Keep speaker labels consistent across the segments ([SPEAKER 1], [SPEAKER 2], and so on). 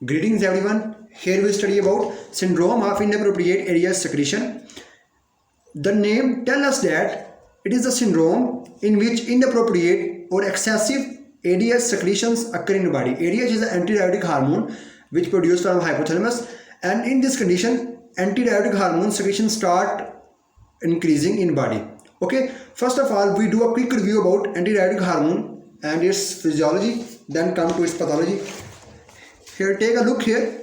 [SPEAKER 1] Greetings everyone. Here we study about syndrome of inappropriate ADH secretion. The name tells us that it is a syndrome in which inappropriate or excessive ADH secretions occur in the body. ADH is an antidiuretic hormone which produced from hypothalamus, and in this condition antidiuretic hormone secretion start increasing in body. Okay, first of all we do a quick review about antidiuretic hormone and its physiology, then come to its pathology. Here, take a look here.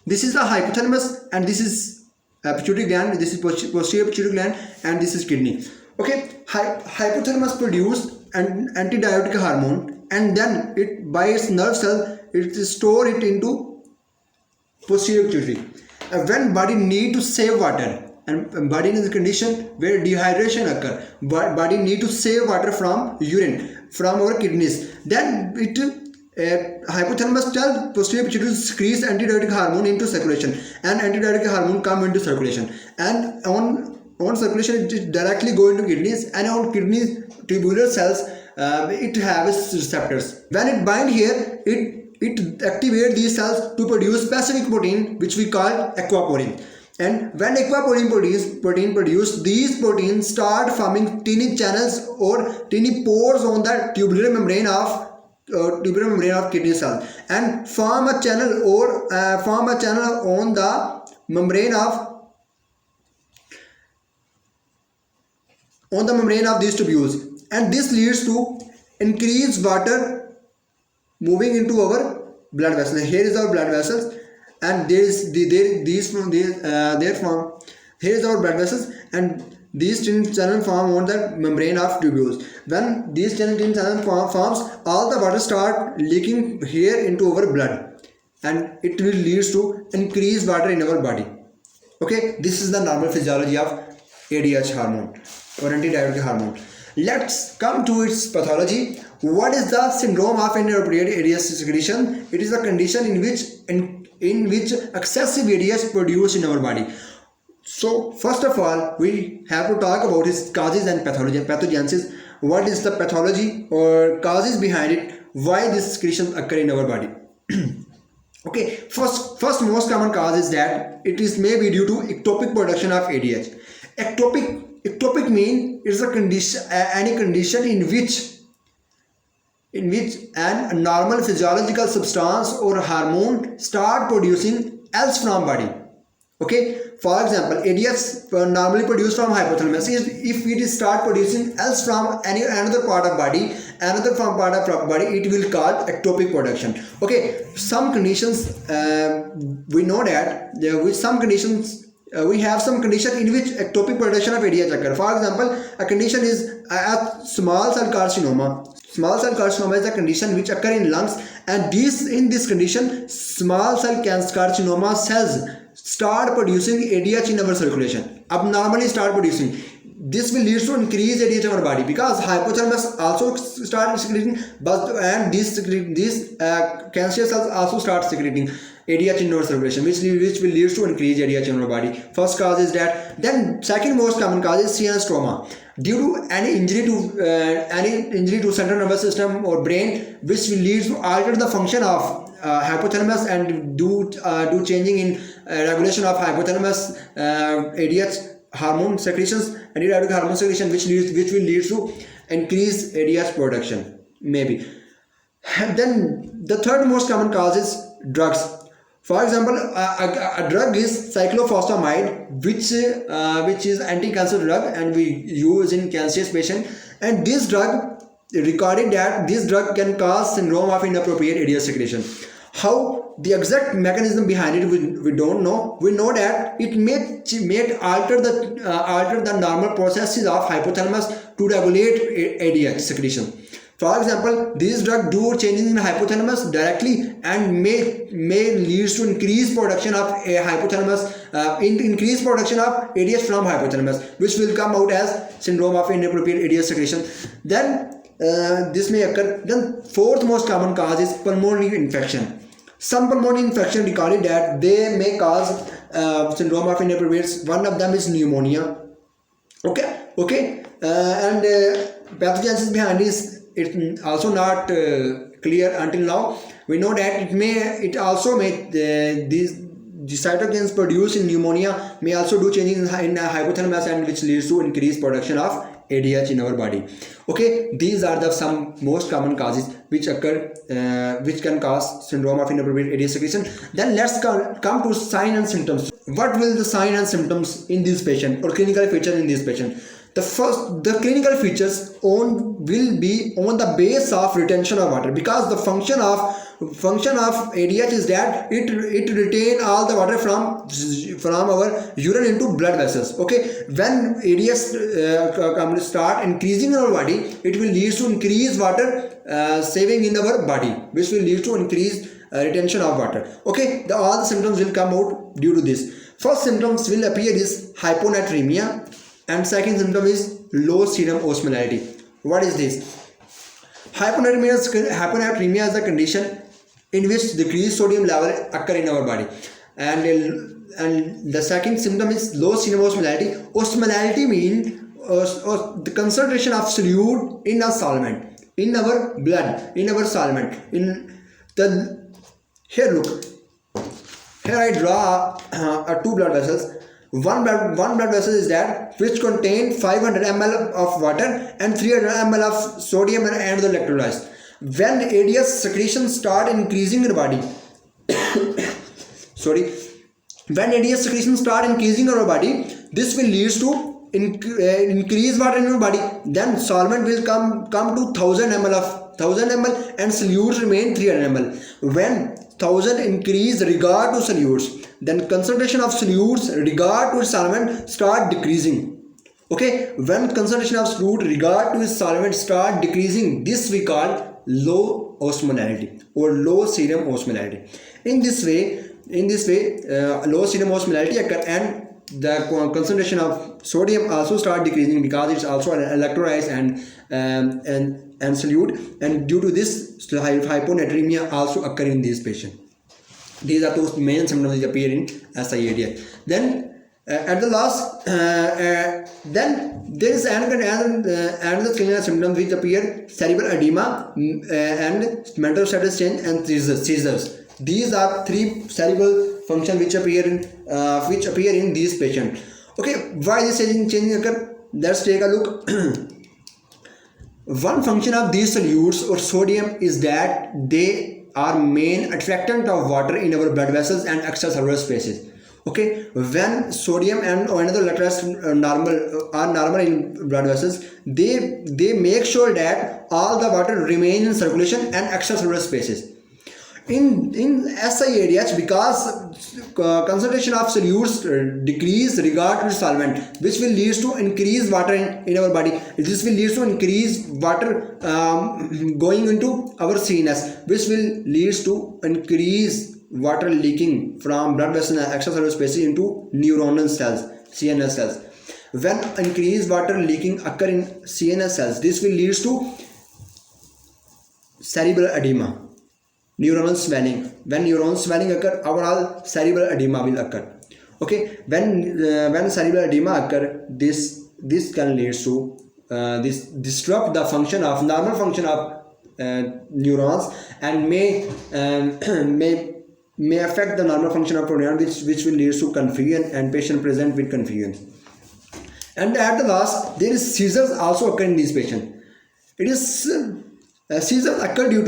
[SPEAKER 1] This is the hypothalamus and this is pituitary gland, this is posterior pituitary gland, and this is kidney. Okay, hypothalamus produce an antidiuretic hormone, and then it by its nerve cell it store it into posterior pituitary. When body need to save water, and body is a condition where dehydration occur, body need to save water from urine from our kidneys, then it hypothalamus tells posterior pituitary to secrete antidiuretic hormone into circulation, and antidiuretic hormone come into circulation, and on circulation it is directly go into kidneys, and on kidney tubular cells it has receptors. When it bind here, it activate these cells to produce specific protein which we call aquaporin. And when aquaporin produce, these proteins start forming tiny channels or tiny pores on the tubular membrane of kidney cells, and form a channel on the membrane of these tubules, and this leads to increased water moving into our blood vessels. Here is our blood vessels, and here is our blood vessels, and these tin channel form on the membrane of tubules. When these tin channel forms, all the water start leaking here into our blood, and it will leads to increased water in our body. Okay, this is the normal physiology of ADH hormone or antidiuretic hormone. Let's come to its pathology. What is the syndrome of inappropriate ADH secretion? It is a condition in which excessive ADH produced in our body. So first of all we have to talk about its causes and pathogenesis. What is the pathology or causes behind it? Why this secretion occur in our body? Okay, first most common cause is that it is maybe due to ectopic production of ADH. Ectopic mean it is a condition, any condition in which an normal physiological substance or hormone start producing else from body. Okay, for example, ADH normally produced from hypothalamus. If it start producing else from another part of body, it will call ectopic production. Okay, some conditions we know that with some conditions we have some condition in which ectopic production of ADH occur. For example, a condition is a small cell carcinoma. Small cell carcinoma is a condition which occur in lungs, and in this condition small cell carcinoma cells start producing ADH in our circulation, abnormally start producing. This will lead to increased ADH in our body because hypothalamus also start secreting, and these cancerous cells also start secreting ADH in our circulation, which will lead to increased ADH in our body. First cause is that. Then second most common cause is CNS trauma due to any injury to central nervous system or brain, which will lead to alter the function of hypothalamus and do changing in regulation of hypothalamus ADH hormone secretions, antidiuretic hormone secretion, which will lead to increased ADH production maybe. And then the third most common cause is drugs. For example, a drug is cyclophosphamide, which is anti-cancer drug, and we use in cancerous patient. And this drug recorded that this drug can cause syndrome of inappropriate ADH secretion. How the exact mechanism behind it we don't know. We know that it may alter the normal processes of hypothalamus to regulate ADH secretion. For example, this drug do changes in hypothalamus directly and may lead to increased production of increased production of ADH from hypothalamus, which will come out as syndrome of inappropriate ADH secretion. Then this may occur. Then fourth most common cause is pulmonary infection. Some pulmonary infection recorded that they may cause syndrome of inappropriate. One of them is pneumonia. Okay, and pathogenesis behind this, it's also not clear until now. We know that it also may the cytokines produced in pneumonia may also do changes in hypothalamus, and which leads to increased production of ADH in our body. Okay, these are the some most common causes which occur, which can cause syndrome of inappropriate ADH secretion. Then let's come to sign and symptoms. What will the sign and symptoms in this patient, or clinical features in this patient? The clinical features will be on the base of retention of water, because the function of ADH is that it retain all the water from our urine into blood vessels. Okay, when ADH start increasing in our body, it will lead to increased water saving in our body, which will lead to increased retention of water. Okay, all the symptoms will come out due to this. First symptoms will appear is hyponatremia, and second symptom is low serum osmolality. What is this? Hyponatremia is a condition in which decreased sodium level occur in our body, and the second symptom is low serum osmolality. Osmolality means the concentration of solute in a solvent, in our blood, in our solvent. Here look, here I draw two blood vessels. One blood vessel is that which contain 500 ml of water and 300 ml of sodium and the electrolytes. When ADH secretion start increasing in the body, when ADH secretion start increasing in our body, this will lead to increase water in our body. Then solvent will come to 1000 ml and solutes remain 300 ml. When 1000 increase regard to solutes, then concentration of solutes regard to solvent start decreasing. Okay, when concentration of solute regard to solvent start decreasing, this we call low osmolality or low serum osmolality. In this way, low serum osmolality occur, and the concentration of sodium also start decreasing, because it's also an electrolyte and solute, and due to this hyponatremia also occur in this patient. These are those main symptoms that appear in SIADH. Then at the last, then there is another clinical symptom which appear: cerebral edema and mental status change and seizures. These are three cerebral functions which appear in these patients. Okay, why this changing occur? Let's take a look. One function of these solutes or sodium is that they are main attractant of water in our blood vessels and extracellular spaces. Okay, when sodium and another electrolytes are normal in blood vessels, they make sure that all the water remains in circulation and extracellular spaces. In SIADH, because concentration of solutes decrease regard to solvent, which will lead to increased water in our body. This will lead to increased water going into our CNS, which will lead to increased water leaking from blood vessels and extracellular spaces into neuronal cells, CNS cells. When increased water leaking occur in CNS cells, this will lead to cerebral edema, neuronal swelling. When neuronal swelling occur, overall cerebral edema will occur. Okay, when cerebral edema occur, this can lead to this disrupt the normal function of neurons, and may affect the normal function of neuron, which will lead to confusion, and patient present with confusion. And at the last, there is seizures also occur in this patient. It is seizures occur due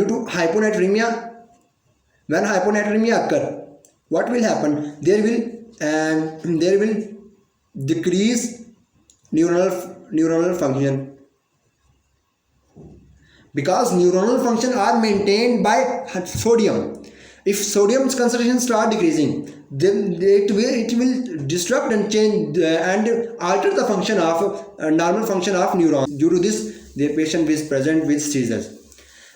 [SPEAKER 1] to hyponatremia. When hyponatremia occur, what will happen? There will decrease neuronal function, because neuronal function are maintained by sodium. If sodium's concentration start decreasing, then it will disrupt and change and alter the function of normal function of neurons. Due to this, the patient is present with seizures.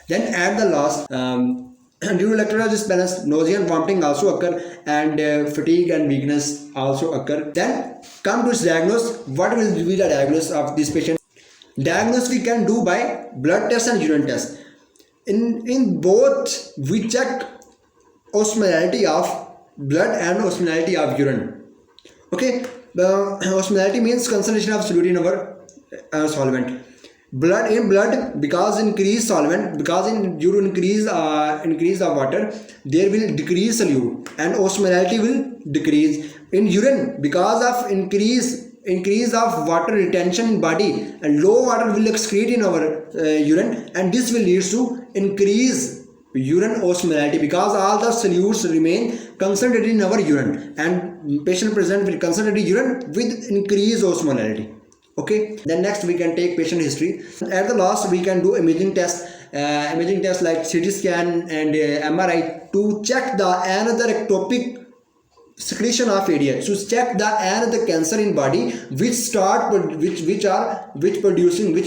[SPEAKER 1] Then at the last, due to electrolyte disbalance, nausea and vomiting also occur, and fatigue and weakness also occur. Then come to its diagnosis. What will be the diagnosis of this patient? Diagnosis we can do by blood test and urine test. In both, we check osmolality of blood and osmolality of urine. Okay, the osmolality means concentration of solute in our solvent. Blood, because increase solvent, because in due to increase of water, there will decrease solute and osmolality will decrease. In urine, because of increase of water retention in body, and low water will excrete in our urine, and this will lead to increase urine osmolality, because all the solutes remain concentrated in our urine, and patient present with concentrated urine with increased osmolality. Okay, then next we can take patient history. At the last we can do imaging tests like CT scan and MRI to check the another ectopic secretion of ADH, to check the another cancer in body which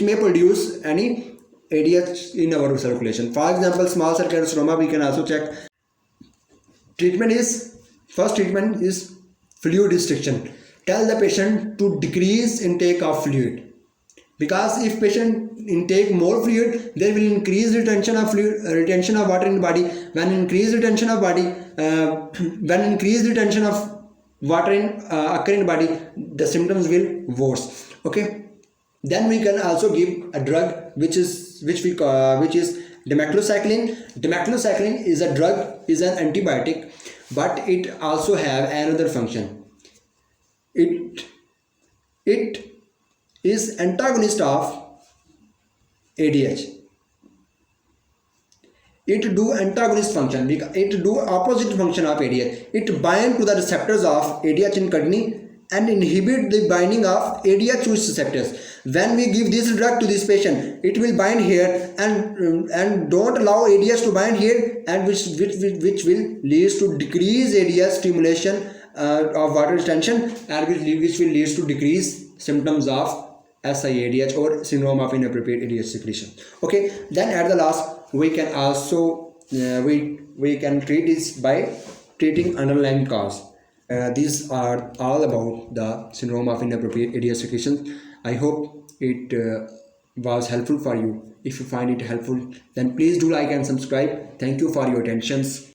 [SPEAKER 1] may produce any ADH in our circulation. For example, small cell carcinoma we can also check. First treatment is fluid restriction. Tell the patient to decrease intake of fluid, because if patient intake more fluid, there will increase retention of water in the body. When increased retention of water occur in body, the symptoms will worse. Okay, then we can also give a drug which is demeclocycline. Demeclocycline is a drug, is an antibiotic, but it also have another function. It is antagonist of ADH. It do antagonist function, it do opposite function of ADH. It bind to the receptors of ADH in kidney and inhibit the binding of ADH to its receptors. When we give this drug to this patient, it will bind here and don't allow ADH to bind here, and which will lead to decrease ADH stimulation of water retention, and which will lead to decrease symptoms of SIADH or syndrome of inappropriate ADH secretion. Okay, then at the last we can also we can treat this by treating underlying cause. These are all about the syndrome of inappropriate ADH secretion. I hope it was helpful for you. If you find it helpful, then please do like and subscribe. Thank you for your attention.